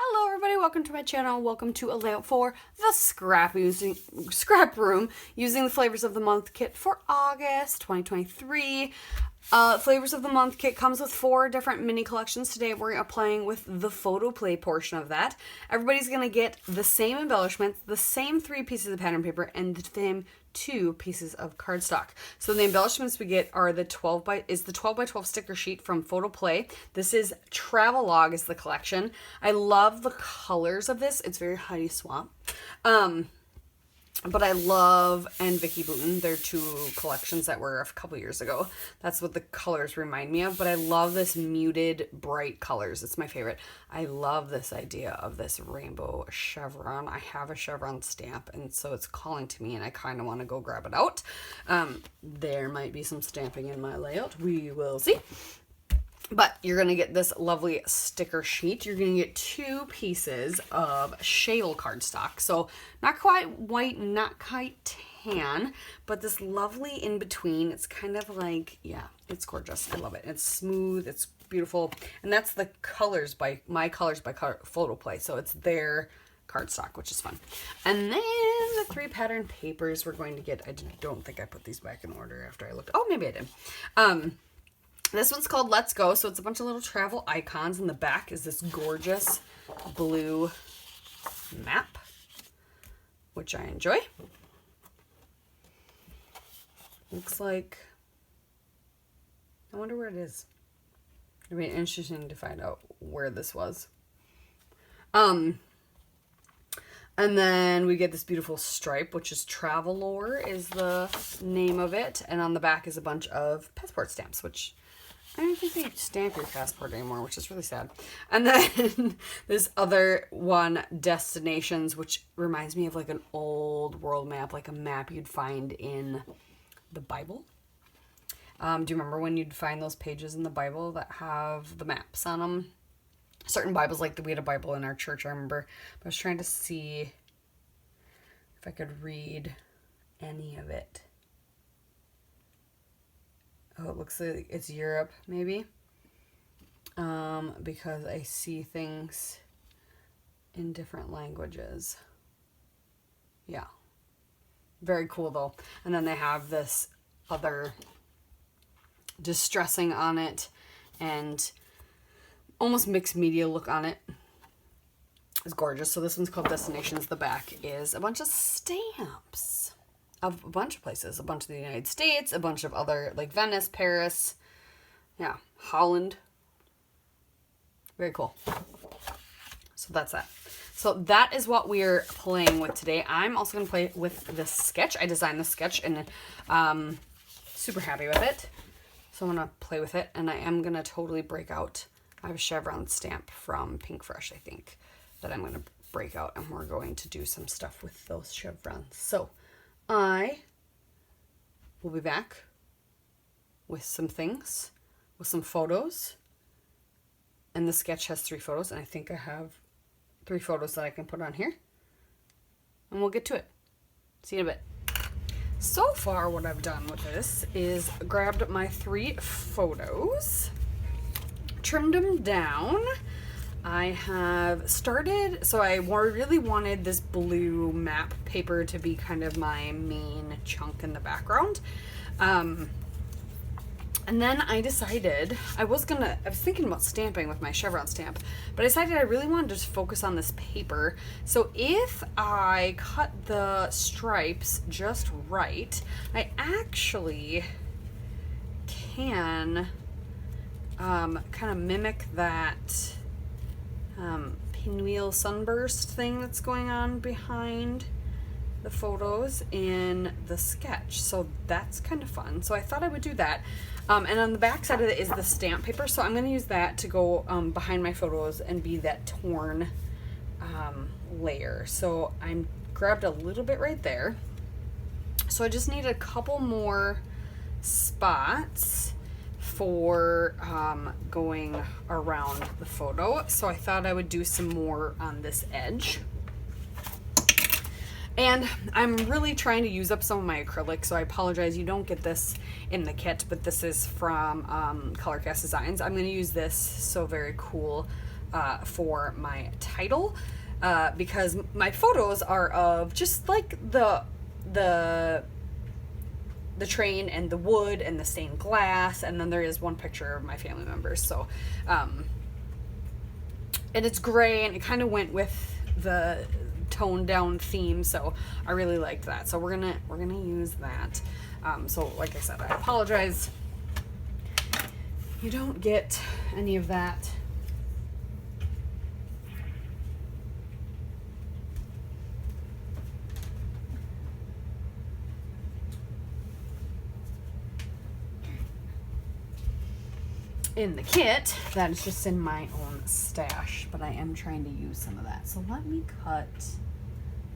Hello everybody, welcome to my channel. Welcome to a layout for the scrap room using the Flavors of the Month kit for August 2023. Flavors of the Month kit comes with 4 different mini collections. Today we're playing with the Photoplay portion of that. Everybody's going to get the same embellishments, the same 3 pieces of pattern paper, and the same 2 pieces of cardstock. So the embellishments we get are the 12 by 12 sticker sheet from Photoplay. This is Travelogue is the collection. I love the colors of this. It's very Heidi Swapp. But I love and Vicky Booten. They're 2 collections that were a couple years ago. That's what the colors remind me of. But I love this muted, bright colors. It's my favorite. I love this idea of this rainbow chevron. I have a chevron stamp, and so it's calling to me, and I kind of want to go grab it out. There might be some stamping in my layout. We will see. But you're going to get this lovely sticker sheet. You're going to get 2 pieces of shale cardstock. So not quite white, not quite tan, but this lovely in between. It's kind of like, yeah, it's gorgeous. I love it. It's smooth. It's beautiful. And that's the colors by Photoplay. So it's their cardstock, which is fun. And then the 3 pattern papers we're going to get. I don't think I put these back in order after I looked. Oh, maybe I did. This one's called Let's Go, so it's a bunch of little travel icons. In the back is this gorgeous blue map, which I enjoy. Looks like, I wonder where it is. It'd be interesting to find out where this was. And then we get this beautiful stripe, which is Travelore is the name of it. And on the back is a bunch of passport stamps, which I don't think they stamp your passport anymore, which is really sad. And then this other one, Destinations, which reminds me of like an old world map, like a map you'd find in the Bible. Do you remember when you'd find those pages in the Bible that have the maps on them? Certain Bibles, like we had a Bible in our church, I remember. But I was trying to see if I could read any of it. Oh, it looks like it's Europe, maybe. Because I see things in different languages. Yeah. Very cool, though. And then they have this other distressing on it and almost mixed media look on it. It's gorgeous. So this one's called Destinations. The back is a bunch of stamps of a bunch of places, a bunch of the United States, a bunch of other, like Venice, Paris, yeah, Holland. Very cool. So that's that. So that is what we're playing with today. I'm also going to play with this sketch. I designed the sketch and super happy with it. So I'm going to play with it, and I am going to totally break out. I have a chevron stamp from Pink Fresh, I think, that I'm going to break out, and we're going to do some stuff with those chevrons. So I will be back with some things, with some photos. And the sketch has 3 photos, and I think I have 3 photos that I can put on here. And we'll get to it. See you in a bit. So far, what I've done with this is grabbed my 3 photos, trimmed them down. I have started, so I really wanted this blue map paper to be kind of my main chunk in the background. And then I decided, I was thinking about stamping with my chevron stamp, but I decided I really wanted to just focus on this paper. So if I cut the stripes just right, I actually can kind of mimic that pinwheel sunburst thing that's going on behind the photos in the sketch. So that's kind of fun. So I thought I would do that. And on the back side of it is the stamp paper. So I'm going to use that to go behind my photos and be that torn layer. So I grabbed a little bit right there. So I just need a couple more spots for going around the photo. So I thought I would do some more on this edge. And I'm really trying to use up some of my acrylic, so I apologize. You don't get this in the kit, but this is from Color Cast Designs. I'm going to use this so very cool for my title, because my photos are of just like the train and the wood and the stained glass, and then there is one picture of my family members. So and it's gray, and it kind of went with the toned down theme, so I really liked that. So we're gonna use that. So like I said, I apologize you don't get any of that in the kit. That is just in my own stash, but I am trying to use some of that. So let me cut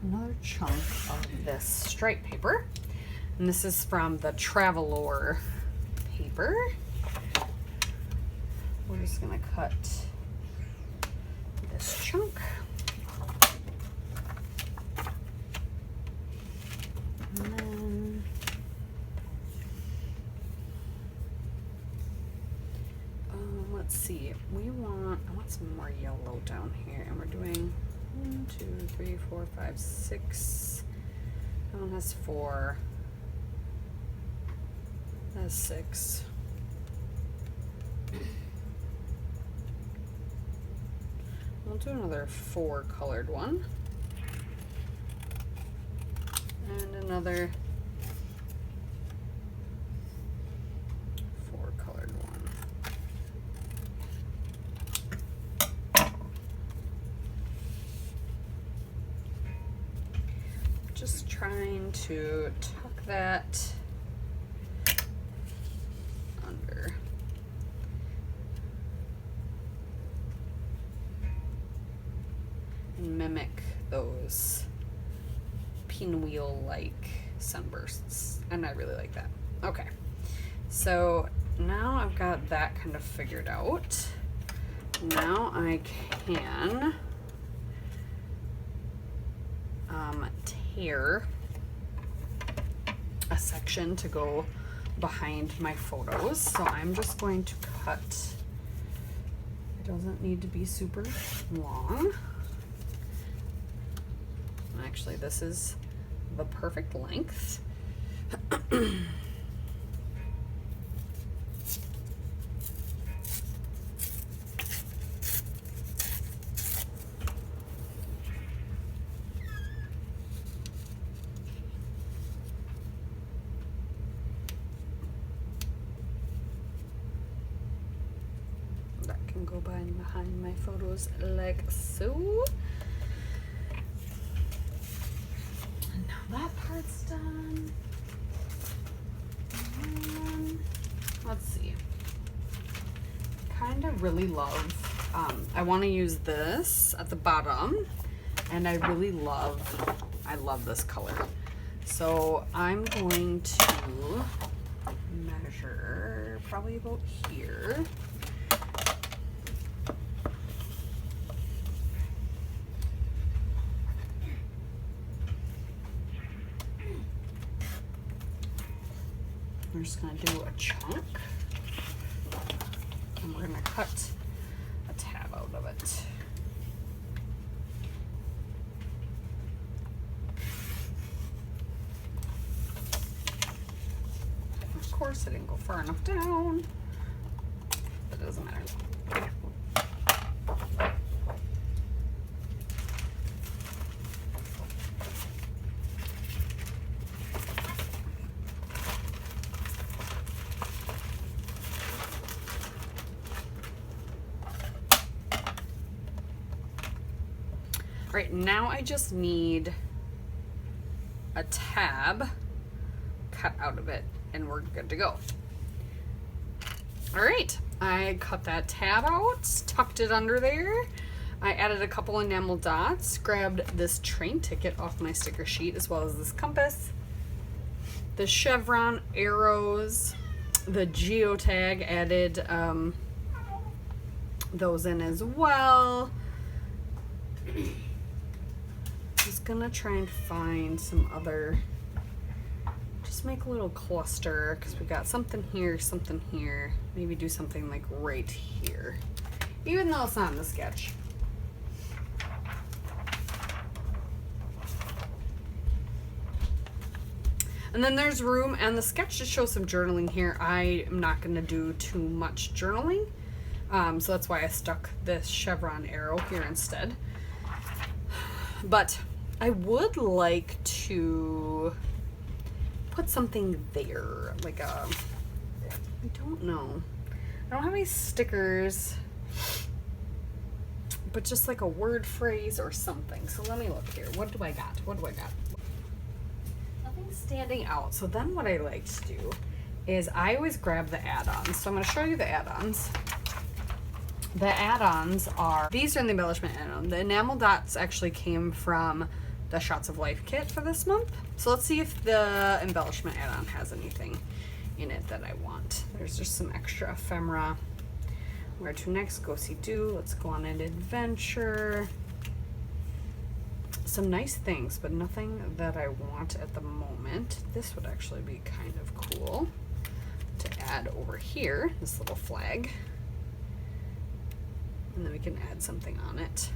another chunk of this stripe paper, and this is from the Travelore paper. We're just gonna cut this chunk, and then let's see, I want some more yellow down here, and we're doing 1, 2, 3, 4, 5, 6. That one has 4. That has 6. We'll do another 4 colored one, and another 4 colored one. Just trying to tuck that under. And mimic those pinwheel-like sunbursts, and I really like that. Okay, so now I've got that kind of figured out. Now I can tear a section to go behind my photos. So I'm just going to cut, it doesn't need to be super long. Actually, this is the perfect length. That can go behind my photos like so. That part's done. Let's see. Kind of really love, I want to use this at the bottom, and I love this color. So I'm going to measure probably about here. We're just going to do a chunk, and we're going to cut a tab out of it. Of course, I didn't go far enough down, but it doesn't matter. Right, now I just need a tab cut out of it, and we're good to go. All right, I cut that tab out, tucked it under there. I added a couple enamel dots, grabbed this train ticket off my sticker sheet, as well as this compass, the chevron arrows, the geotag, added those in as well. Just gonna try and find some other, just make a little cluster, because we got something here, maybe do something like right here. even though it's not in the sketch. And then there's room, and the sketch just shows some journaling here. I am not going to do too much journaling, so that's why I stuck this chevron arrow here instead. But I would like to put something there, like a, I don't know. I don't have any stickers, but just like a word phrase or something. So let me look here. What do I got? What do I got? Nothing's standing out. So then what I like to do is I always grab the add-ons. So I'm going to show you the add-ons. The add-ons are, these are in the embellishment add-on. The enamel dots actually came from the Shots of Life kit for this month. So let's see if the embellishment add-on has anything in it that I want. There's just some extra ephemera. Where to next? Go see do. Let's go on an adventure. Some nice things, but nothing that I want at the moment. This would actually be kind of cool to add over here, this little flag. And then we can add something on it.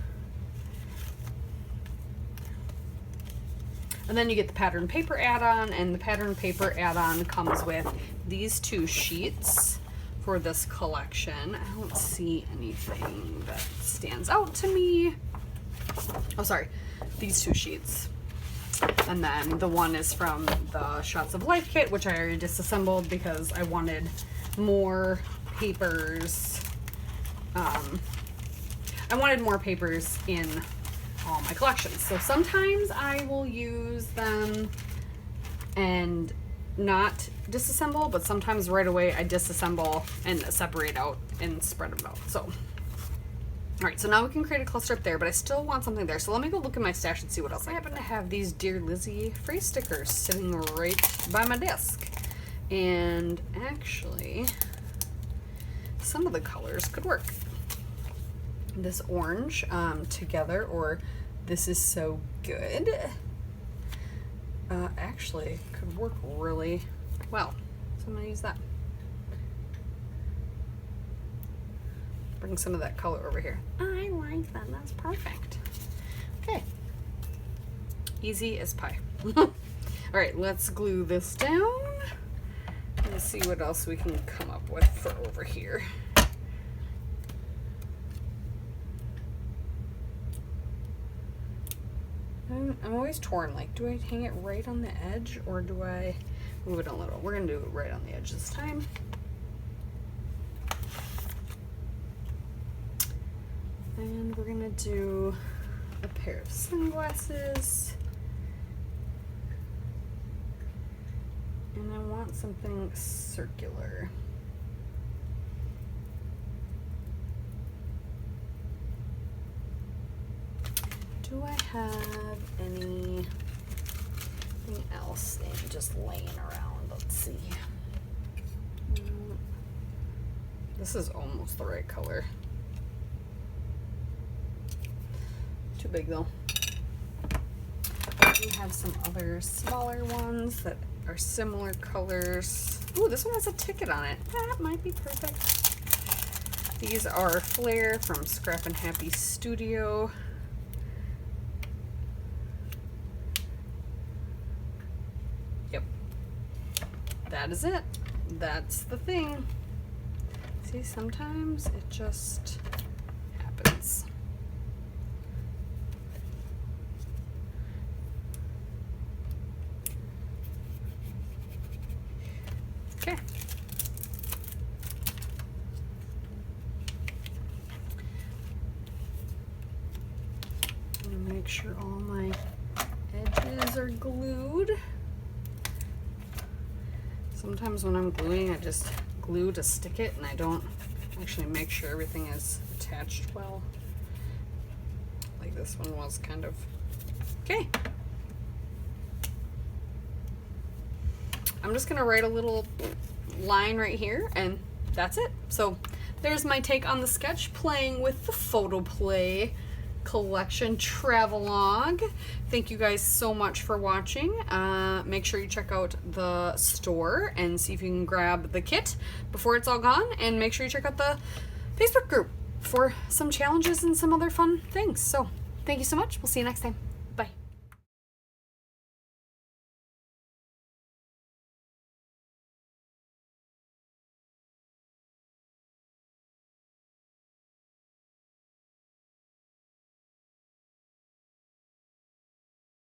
And then you get the pattern paper add-on, and the pattern paper add-on comes with these 2 sheets for this collection. I don't see anything that stands out to me. Oh, sorry, these 2 sheets. And then the one is from the Shots of Life kit, which I already disassembled because I wanted more papers. I wanted more papers in all my collections. So sometimes I will use them and not disassemble, but sometimes right away I disassemble and separate out and spread them out. So, all right, so now we can create a cluster up there, but I still want something there. So let me go look at my stash and see what else I happen to have. These Dear Lizzie phrase stickers sitting right by my desk. And actually, some of the colors could work. This orange together, or this is so good, actually could work really well. So I'm gonna use that. Bring some of that color over here. I like that, that's perfect. Okay, easy as pie. All right, let's glue this down and see what else we can come up with for over here. I'm always torn, like, do I hang it right on the edge or do I move it a little? We're gonna do it right on the edge this time. And we're gonna do a pair of sunglasses. And I want something circular. Do I have anything else just laying around? Let's see. This is almost the right color. Too big though. I do have some other smaller ones that are similar colors. Ooh, this one has a ticket on it. That might be perfect. These are Flare from Scrap and Happy Studio. Yep. That is it. That's the thing. See, sometimes it just happens. Okay. I'm gonna make sure all my edges are glued. Sometimes when I'm gluing, I just glue to stick it and I don't actually make sure everything is attached well. Like this one was kind of. Okay. I'm just gonna write a little line right here and that's it. So there's my take on the sketch, playing with the Photoplay collection travelogue. Thank you guys so much for watching. Make sure you check out the store and see if you can grab the kit before it's all gone, and make sure you check out the Facebook group for some challenges and some other fun things. So thank you so much. We'll see you next time.